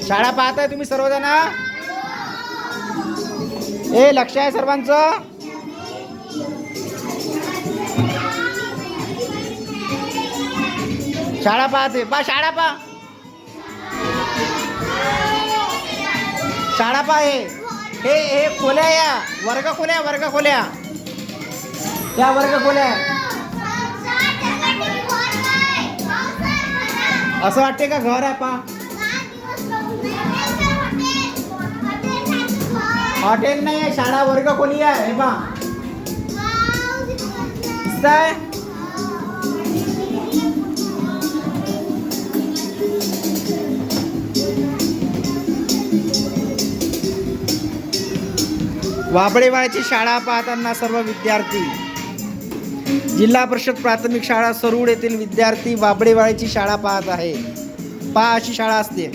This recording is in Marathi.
शाळा पाहताय तुम्ही सर्वजण? ए लक्ष आहे सर्वांचं? शाळा पाहते पा, शाळा पा, शाळा पा. हे खोल्या, या वर्ग खोल्या, वर्ग खोल्या, या वर्ग खोल्या. असं वाटते का घर आहे पा? हॉटेल नाही आहे, शाळा वर्ग खोली आहे. हे पा दिसतंय? वाबळेवाडीची शाळा पाहताना सर्व विद्यार्थी, जिल्हा परिषद प्राथमिक शाळा सरूड येथील विद्यार्थी वाबळेवाडीची शाळा पाहत आहे. पहा अशी शाळा असते.